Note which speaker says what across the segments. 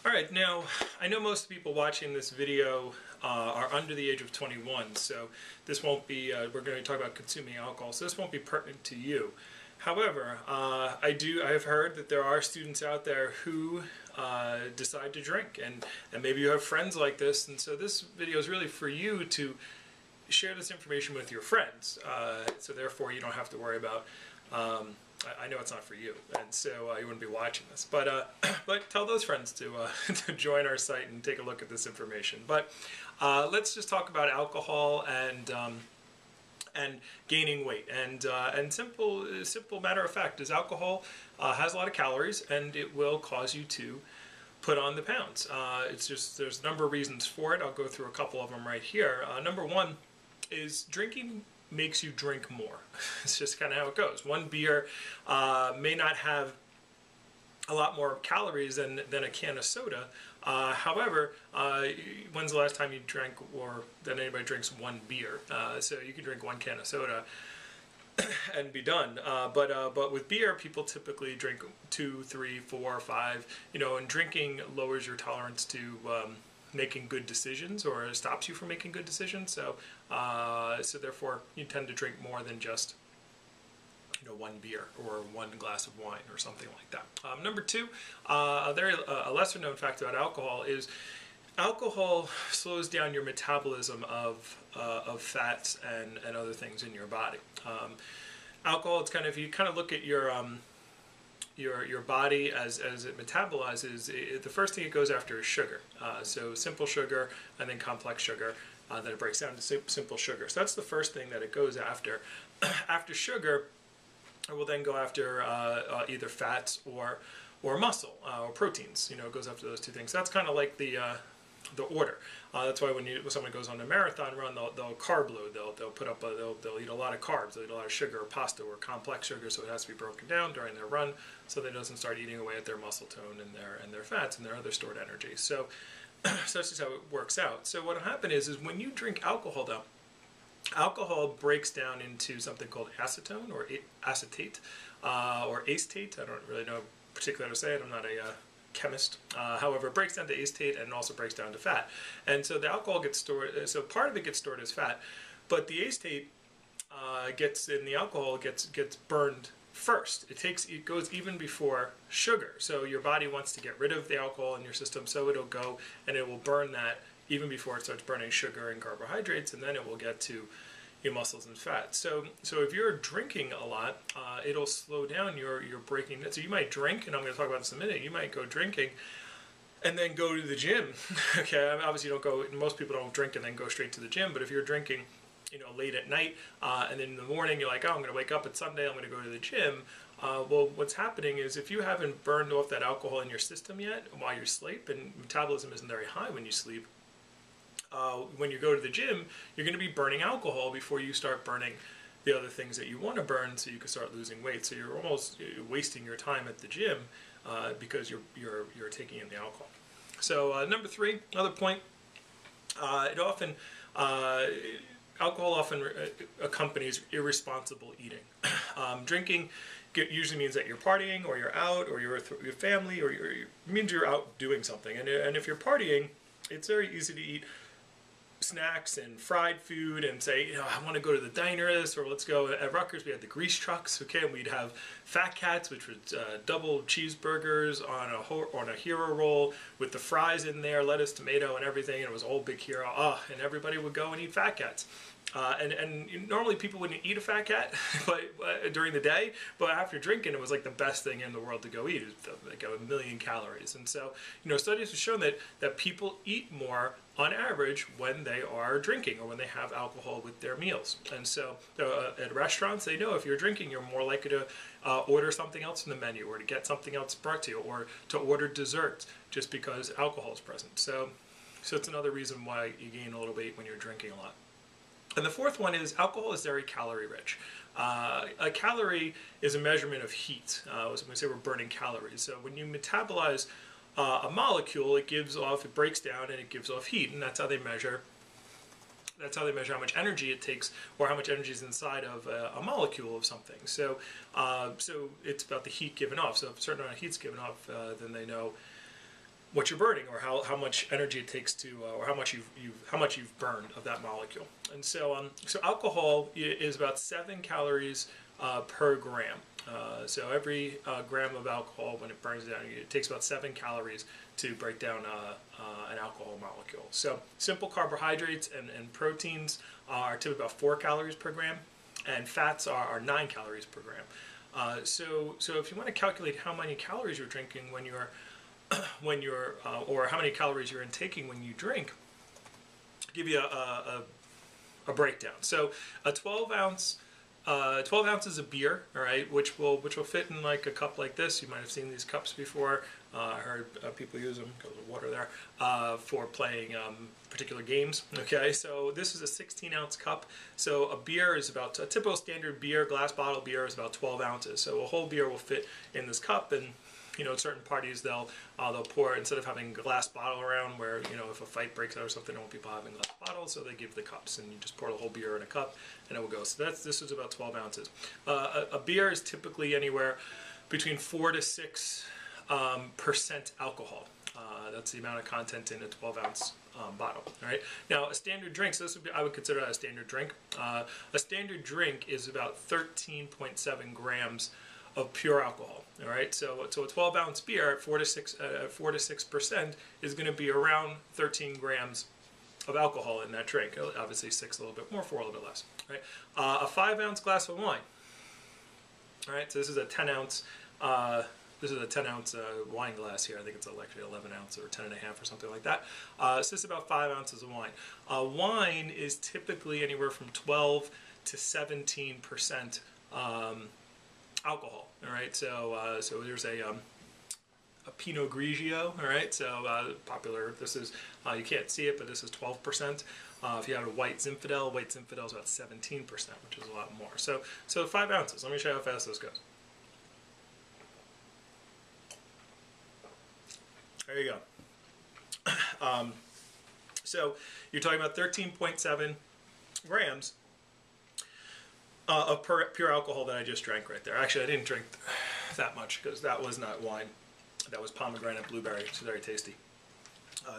Speaker 1: Alright, now I know most people watching this video are under the age of 21, so this won't be, we're going to talk about consuming alcohol, so this won't be pertinent to you. However, I have heard that there are students out there who decide to drink, and maybe you have friends like this, and so this video is really for you to share this information with your friends, so therefore you don't have to worry about I know it's not for you, and so you wouldn't be watching this. But but tell those friends to to join our site and take a look at this information. But let's just talk about alcohol and gaining weight. And simple matter of fact is alcohol has a lot of calories, and it will cause you to put on the pounds. It's just there's a number of reasons for it. I'll go through a couple of them right here. Number one is drinking makes you drink more. It's just kind of how it goes. One beer may not have a lot more calories than a can of soda. However, when's the last time you drank or that anybody drinks one beer? So you can drink one can of soda and be done. But with beer, people typically drink 2, 3, 4, 5. You know, and drinking lowers your tolerance to making good decisions, or stops you from making good decisions. So so therefore you tend to drink more than just one beer or one glass of wine or something like that. Number two, a lesser known fact about alcohol is alcohol slows down your metabolism of fats and other things in your body. Alcohol, it's kind of, if you kind of look at your body as it metabolizes, the first thing it goes after is sugar. So simple sugar and then complex sugar, then it breaks down to simple sugar. So that's the first thing that it goes after. After sugar, it will then go after either fats or muscle or proteins. It goes after those two things. That's kind of like the order. That's why when someone goes on a marathon run, they'll carb load. They'll put up they'll eat a lot of carbs. They'll eat a lot of sugar or pasta or complex sugar, so it has to be broken down during their run, so that it doesn't start eating away at their muscle tone and their fats and their other stored energy. So that's just how it works out. So what will happen is when you drink alcohol, though, alcohol breaks down into something called acetone or acetate or acetate. I don't really know particularly how to say it. I'm not a chemist. However, it breaks down to acetate and also breaks down to fat. And so the alcohol gets stored, so part of it gets stored as fat, but the acetate gets in the alcohol gets burned first. It goes even before sugar. So your body wants to get rid of the alcohol in your system, so it'll go and it will burn that even before it starts burning sugar and carbohydrates, and then it will get to your muscles and fat. So if you're drinking a lot, it'll slow down your breaking. So you might drink, and I'm going to talk about this in a minute. You might go drinking and then go to the gym. Okay, obviously you don't go. Most people don't drink and then go straight to the gym. But if you're drinking, late at night, and then in the morning you're like, oh, I'm going to wake up. It's Sunday. I'm going to go to the gym. Well, what's happening is if you haven't burned off that alcohol in your system yet while you sleep, and metabolism isn't very high when you sleep, when you go to the gym, you're going to be burning alcohol before you start burning the other things that you want to burn, so you can start losing weight. So you're almost wasting your time at the gym because you're taking in the alcohol. So number three, another point, alcohol often accompanies irresponsible eating. Drinking usually means that you're partying, or you're out, or you're with your family, or it means you're out doing something. And if you're partying, it's very easy to eat snacks and fried food and say, I want to go to the diners, or let's go. At Rutgers we had the grease trucks, okay, and we'd have Fat Cats, which was double cheeseburgers on a hero roll with the fries in there, lettuce, tomato, and everything, and it was a whole big hero, and everybody would go and eat Fat Cats. And normally people wouldn't eat a Fat Cat during the day, but after drinking, it was like the best thing in the world to go eat. It was like 1,000,000 calories. And so, studies have shown that people eat more on average when they are drinking or when they have alcohol with their meals. And so at restaurants, they know if you're drinking, you're more likely to order something else in the menu, or to get something else brought to you, or to order desserts just because alcohol is present. So it's another reason why you gain a little weight when you're drinking a lot. And the fourth one is alcohol is very calorie rich. A calorie is a measurement of heat. So when we say we're burning calories. So when you metabolize a molecule, it breaks down and it gives off heat, and that's how they measure. That's how they measure how much energy it takes, or how much energy is inside of a molecule of something. So it's about the heat given off. So if a certain amount of heat's given off, then they know what you're burning, or how much energy it takes to, or how much you've burned of that molecule. And so so alcohol is about 7 calories per gram. So every gram of alcohol, when it burns down, it takes about 7 calories to break down an alcohol molecule. So simple carbohydrates and proteins are typically about 4 calories per gram, and fats are 9 calories per gram. So if you want to calculate how many calories you're drinking or how many calories you're intaking when you drink, I'll give you a breakdown. So a 12 ounces of beer, all right, which will fit in like a cup like this. You might have seen these cups before. I heard people use them, got a little water there, for playing particular games. Okay, so this is a 16-ounce cup. So a typical standard beer, glass bottle beer, is about 12 ounces. So a whole beer will fit in this cup, and at certain parties they'll pour, instead of having a glass bottle around where, if a fight breaks out or something, they want people having glass bottles, so they give the cups, and you just pour the whole beer in a cup and it will go. So this is about 12 ounces. A beer is typically anywhere between 4 to 6% alcohol. That's the amount of content in a 12-ounce bottle. All right. Now, a standard drink. So I would consider that a standard drink. A standard drink is about 13.7 grams of pure alcohol. All right. So a 12-ounce beer at 4 to 6% is going to be around 13 grams of alcohol in that drink. Obviously, 6 a little bit more, 4 a little bit less. Right. A 5-ounce glass of wine. All right. So this is a 10-ounce. This is a 10-ounce wine glass here. I think it's actually 11 ounce or 10 and a half or something like that. So this is about 5 ounces of wine. Wine is typically anywhere from 12 to 17% alcohol. All right. So there's a Pinot Grigio. All right. So popular. This is you can't see it, but this is 12%. If you have a white Zinfandel is about 17%, which is a lot more. So 5 ounces. Let me show you how fast this goes. There you go. So you're talking about 13.7 grams of pure alcohol that I just drank right there. Actually, I didn't drink that much because that was not wine. That was pomegranate blueberry. It's a very tasty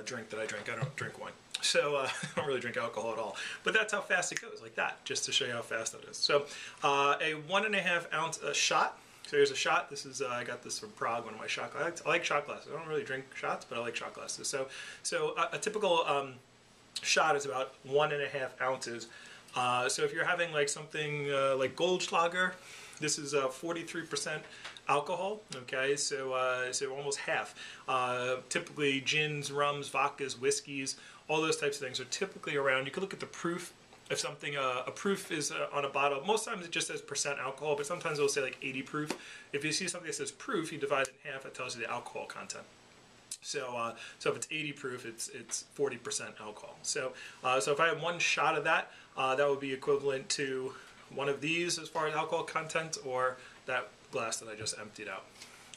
Speaker 1: drink that I drank. I don't drink wine. So I don't really drink alcohol at all. But that's how fast it goes, like that, just to show you how fast that is. So a 1.5 ounce shot. So here's a shot. This is I got this from Prague, one of my shot glasses. I like shot glasses. I don't really drink shots, but I like shot glasses. So a typical shot is about 1.5 ounces. So if you're having like something like Goldschlager, this is 43% alcohol. Okay, so almost half. Typically gins, rums, vodkas, whiskeys, all those types of things are typically around. You could look at the proof. If something, a proof is on a bottle, most times it just says percent alcohol, but sometimes it'll say like 80 proof. If you see something that says proof, you divide it in half, it tells you the alcohol content. So if it's 80 proof, it's 40% alcohol. So if I had one shot of that, that would be equivalent to one of these as far as alcohol content, or that glass that I just emptied out.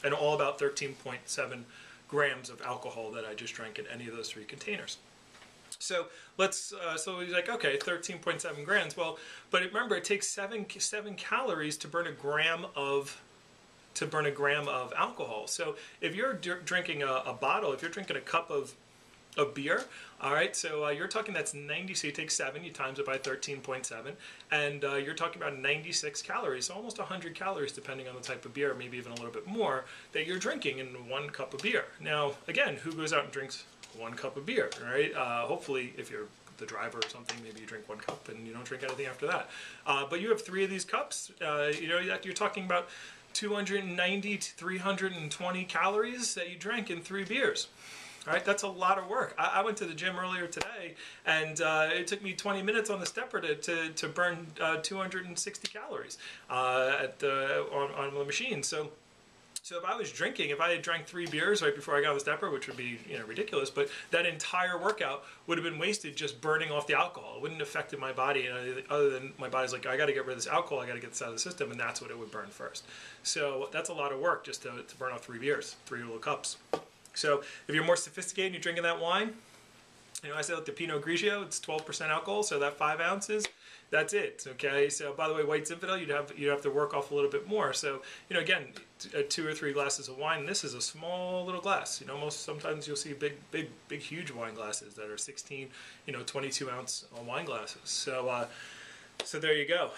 Speaker 1: And all about 13.7 grams of alcohol that I just drank in any of those 3 containers. So so he's like, okay, 13.7 grams. Well, but remember, it takes 7 calories to burn a gram of alcohol. So if you're drinking a bottle, if you're drinking a cup of beer, all right, so you're talking that's 90. So you take 7, you times it by 13.7, and you're talking about 96 calories, so almost 100 calories, depending on the type of beer, maybe even a little bit more, that you're drinking in 1 cup of beer. Now, again, who goes out and drinks 1 cup of beer, right? Hopefully, if you're the driver or something, maybe you drink 1 cup and you don't drink anything after that. But you have 3 of these cups. You're talking about 290 to 320 calories that you drank in 3 beers. All right, that's a lot of work. I went to the gym earlier today, and it took me 20 minutes on the stepper to burn 260 calories on the machine. So if I was drinking, if I had drank 3 beers right before I got on the stepper, which would be ridiculous, but that entire workout would have been wasted just burning off the alcohol. It wouldn't have affected my body, other than my body's like, I got to get rid of this alcohol, I got to get this out of the system, and that's what it would burn first. So that's a lot of work just to burn off 3 beers, 3 little cups. So if you're more sophisticated and you're drinking that wine, You know, I said with the Pinot Grigio, it's 12% alcohol, so that 5 ounces, that's it. Okay. So by the way, white Zinfandel, you'd have to work off a little bit more. So you know, again, 2 or 3 glasses of wine. This is a small little glass. You know, sometimes you'll see big, huge wine glasses that are 16, 22-ounce wine glasses. So. So there you go.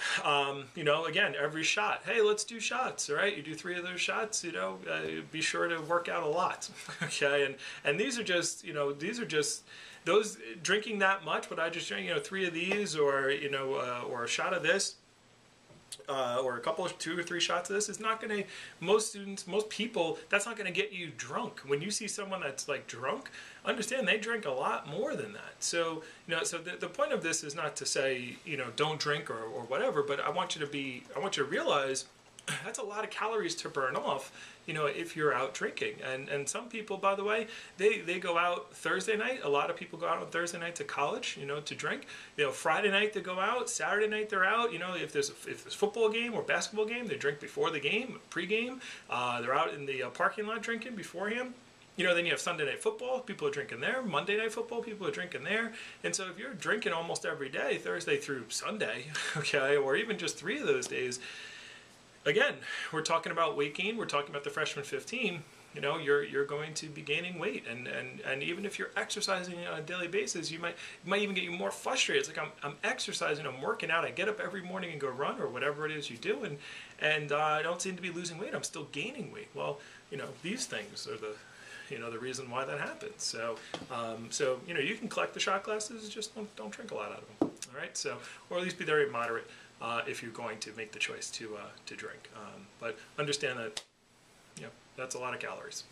Speaker 1: You know, again, every shot. Hey, let's do shots. All right, you do 3 of those shots. You know, be sure to work out a lot. Okay, and these are just, those drinking that much. What I just drank, 3 of these, or or a shot of this. Or a couple of 2 or 3 shots of this is not going to, most people, that's not going to get you drunk. When you see someone that's like drunk, understand they drink a lot more than that. So, so the point of this is not to say, don't drink or whatever, but I want you to realize that's a lot of calories to burn off, if you're out drinking. And some people, by the way, they go out Thursday night. A lot of people go out on Thursday night to college, to drink. Friday night they go out. Saturday night they're out. If there's football game or basketball game, they drink before the game, pre-game. They're out in the parking lot drinking beforehand. Then you have Sunday night football, people are drinking there. Monday night football, people are drinking there. And so if you're drinking almost every day, Thursday through Sunday, okay, or even just 3 of those days, again, we're talking about weight gain. We're talking about the freshman 15. You're going to be gaining weight, and even if you're exercising on a daily basis, it might even get you more frustrated. It's like I'm exercising, I'm working out, I get up every morning and go run or whatever it is you do, and I don't seem to be losing weight. I'm still gaining weight. Well, these things are the reason why that happens. So, you can collect the shot glasses, just don't drink a lot out of them. All right. So, or at least be very moderate. If you're going to make the choice to drink, but understand that that's a lot of calories.